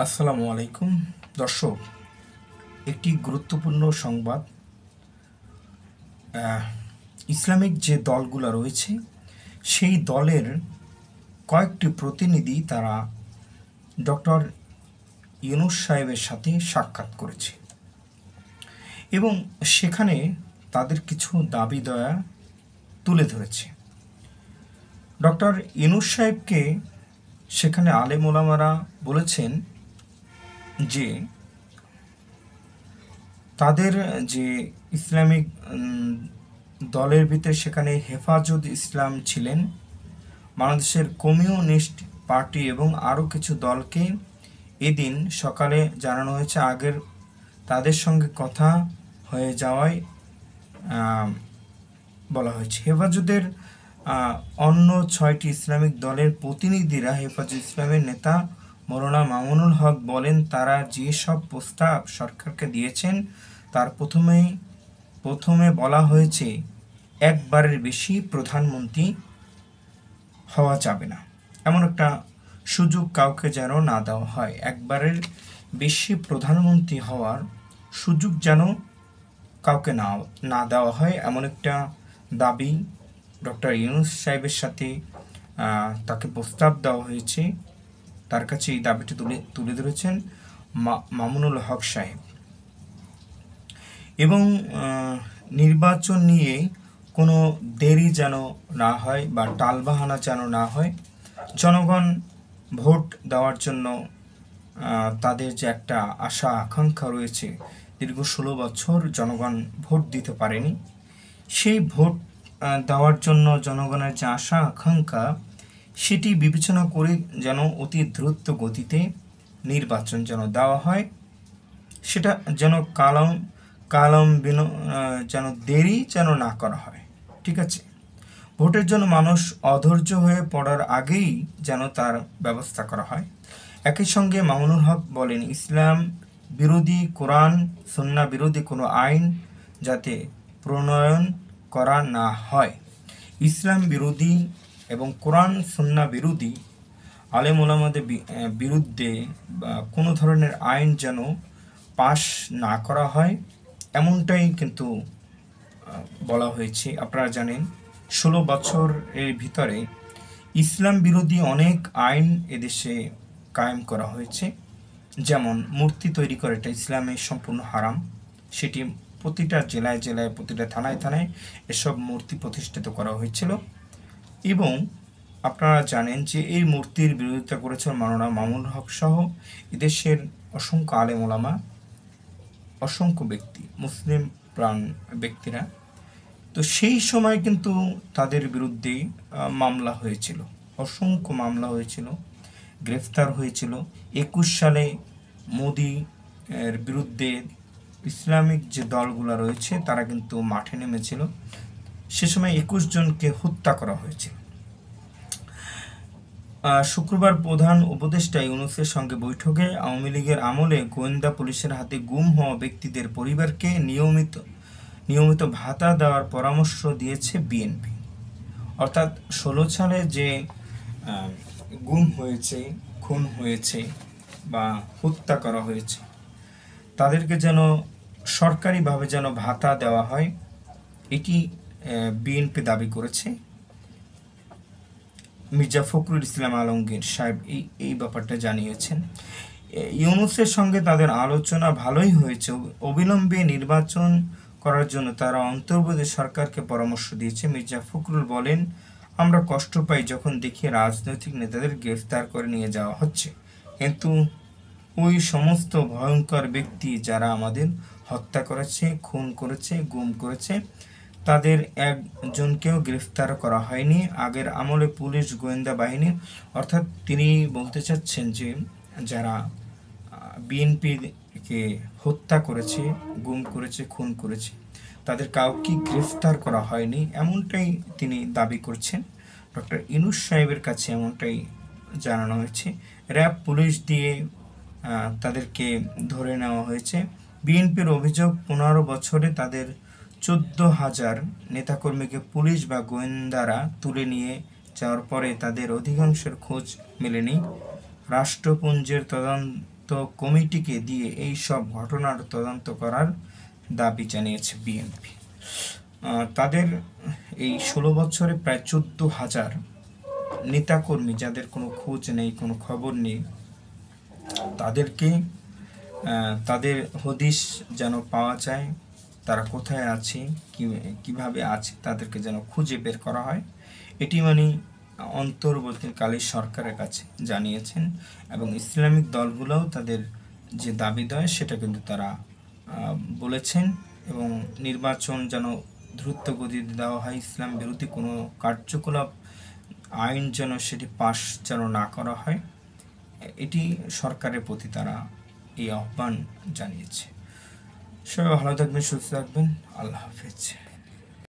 আসসালামু আলাইকুম দর্শক, একটি গুরুত্বপূর্ণ সংবাদ। ইসলামিক যে দলগুলো রয়েছে সেই দলের কয়েকটি প্রতিনিধি তারা ডক্টর ইউনূস সাহেবের সাথে সাক্ষাৎ করেছে এবং সেখানে তাদের কিছু দাবি দয়া তুলে ধরেছে। ডক্টর ইউনূস সাহেবকে সেখানে আলেম ওলামারা বলেছেন যে তাদের যে ইসলামিক দলের ভিতরে সেখানে হেফাজত ইসলাম ছিলেন, বাংলাদেশের কমিউনিস্ট পার্টি এবং আরও কিছু দলকে এদিন সকালে জানানো হয়েছে আগের তাদের সঙ্গে কথা হয়ে যাওয়ায় বলা হয়েছে। হেফাজতের অন্য 6টি ইসলামিক দলের প্রতিনিধিরা হেফাজত ইসলামের নেতা মৌলানা মামুনুল হক বলেন, তারা যেসব প্রস্তাব সরকারকে দিয়েছেন তার প্রথমে বলা হয়েছে একবারের বেশি প্রধানমন্ত্রী হওয়া যাবে না, এমন একটা সুযোগ কাউকে যেন না দেওয়া হয়। একবারের বেশি প্রধানমন্ত্রী হওয়ার সুযোগ যেন কাউকে না দেওয়া হয়, এমন একটা দাবি ডক্টর ইউনূস সাহেবের সাথে তাকে প্রস্তাব দেওয়া হয়েছে। তার কাছে এই দাবিটি তুলে ধরেছেন মামুনুল হক সাহেব। এবং নির্বাচন নিয়ে কোনো দেরি যেন না হয় বা টালবাহানা যেন না হয়। জনগণ ভোট দেওয়ার জন্য তাদের যে একটা আশা আকাঙ্ক্ষা রয়েছে, দীর্ঘ 16 বছর জনগণ ভোট দিতে পারেনি, সেই ভোট দেওয়ার জন্য জনগণের যে আশা আকাঙ্ক্ষা সেটি বিবেচনা করে যেন অতি দ্রুত গতিতে নির্বাচন যেন দেওয়া হয়, সেটা যেন যেন দেরি যেন না করা হয়। ঠিক আছে, ভোটের জন্য মানুষ অধৈর্য হয়ে পড়ার আগেই যেন তার ব্যবস্থা করা হয়। একই সঙ্গে মামুনুল হক বলেন, ইসলাম বিরোধী, কোরআন সুন্নাহ বিরোধী কোনো আইন যাতে প্রণয়ন করা না হয়। ইসলাম বিরোধী এবং কোরআন সুন্নাহ বিরোধী আলেম ওলামাদের বিরুদ্ধে কোনো ধরনের আইন যেন পাশ না করা হয়, এমনটাই কিন্তু বলা হয়েছে। আপনারা জানেন 16 বছরের ভিতরে ইসলাম বিরোধী অনেক আইন এদেশে কায়েম করা হয়েছে। যেমন মূর্তি তৈরি করাটা ইসলামে সম্পূর্ণ হারাম, সেটি প্রতিটা জেলায় জেলায় প্রতিটা থানায় থানায় এসব মূর্তি প্রতিষ্ঠিত করা হয়েছিল। এবং আপনারা জানেন যে এই মূর্তির বিরোধিতা করেছেন মাওলানা মামুনুল হক সহ এদেশের অসংখ্য আলেম ওলামা, অসংখ্য ব্যক্তি, মুসলিম প্রাণ ব্যক্তিরা। তো সেই সময় কিন্তু তাদের বিরুদ্ধে মামলা হয়েছিল, অসংখ্য মামলা হয়েছিল, গ্রেফতার হয়েছিল। 21 সালে মোদি এর বিরুদ্ধে ইসলামিক যে দলগুলো রয়েছে তারা কিন্তু মাঠে নেমেছিল, সে সময় 21 জনকে হত্যা করা হয়েছিল। শুক্রবার প্রধান উপদেষ্টা ইউনূসের সঙ্গে বৈঠকে আওয়ামী লীগের আমলে গোয়েন্দা পুলিশের হাতে গুম হওয়া ব্যক্তিদের পরিবারকে নিয়মিত ভাতা দেওয়ার পরামর্শ দিয়েছে বিএনপি। অর্থাৎ 16 সালে যে গুম হয়েছে, খুন হয়েছে বা হত্যা করা হয়েছে তাদেরকে যেন সরকারিভাবে যেন ভাতা দেওয়া হয়, এটি বিএনপি দাবি করেছে। মির্জা ফখরুল ইসলাম আলমগীর সাহেব এই ব্যাপারটা জানিয়েছেন। ইউনূসের সঙ্গে তাদের আলোচনা ভালোই হয়েছে। অবিলম্বে নির্বাচন করার জন্য তারা অন্তর্বর্তী সরকারকে পরামর্শ দিয়েছে। মির্জা ফখরুল বলেন, আমরা কষ্ট পাই যখন দেখি রাজনৈতিক নেতাদের গ্রেফতার করে নিয়ে যাওয়া হচ্ছে, কিন্তু ওই সমস্ত ভয়ঙ্কর ব্যক্তি যারা আমাদের হত্যা করেছে, খুন করেছে, গুম করেছে, তাদের একজনকেও গ্রেফতার করা হয়নি। আগের আমলে পুলিশ গোয়েন্দা বাহিনী, অর্থাৎ তিনি বলতে চাচ্ছেন যে যারা বিএনপিকে হত্যা করেছে, গুম করেছে, খুন করেছে, তাদের কাউকে গ্রেফতার করা হয়নি, এমনটাই তিনি দাবি করছেন। ডক্টর ইউনূস সাহেবের কাছে এমনটাই জানানো হয়েছে। র্যাব পুলিশ দিয়ে তাদেরকে ধরে নেওয়া হয়েছে। বিএনপির অভিযোগ 15 বছরে তাদের 14,000 নেতাকর্মীকে পুলিশ বা গোয়েন্দারা তুলে নিয়ে যাওয়ার পরে তাদের অধিকাংশের খোঁজ মেলেনি। রাষ্ট্রপুঞ্জের তদন্ত কমিটিকে দিয়ে এই সব ঘটনার তদন্ত করার দাবি জানিয়েছে বিএনপি। তাদের এই 16 বছরে প্রায় 14,000 নেতাকর্মী যাদের কোনো খোঁজ নেই, কোনো খবর নেই, তাদেরকে তাদের হদিশ যেন পাওয়া যায়, তারা কোথায় আছে, কিভাবে আছে, তাদেরকে যেন খুঁজে বের করা হয়, এটি অন্তর্বর্তীকালীন সরকারের কাছে জানিয়েছেন। এবং ইসলামিক দলগুলোও তাদের যে দাবি দেয় সেটা কিন্তু তারা বলেছেন। এবং নির্বাচন যেন দ্রুত গতিতে দেওয়া হয়, ইসলাম বিরোধী কোনো কার্যকলাপ আইন যেন সেটি পাশ যেন না করা হয়, এটি সরকারের প্রতি তারা এই আহ্বান জানিয়েছে। সবাই ভালো থাকবেন, সুস্থ থাকবেন, আল্লাহ হাফেজ।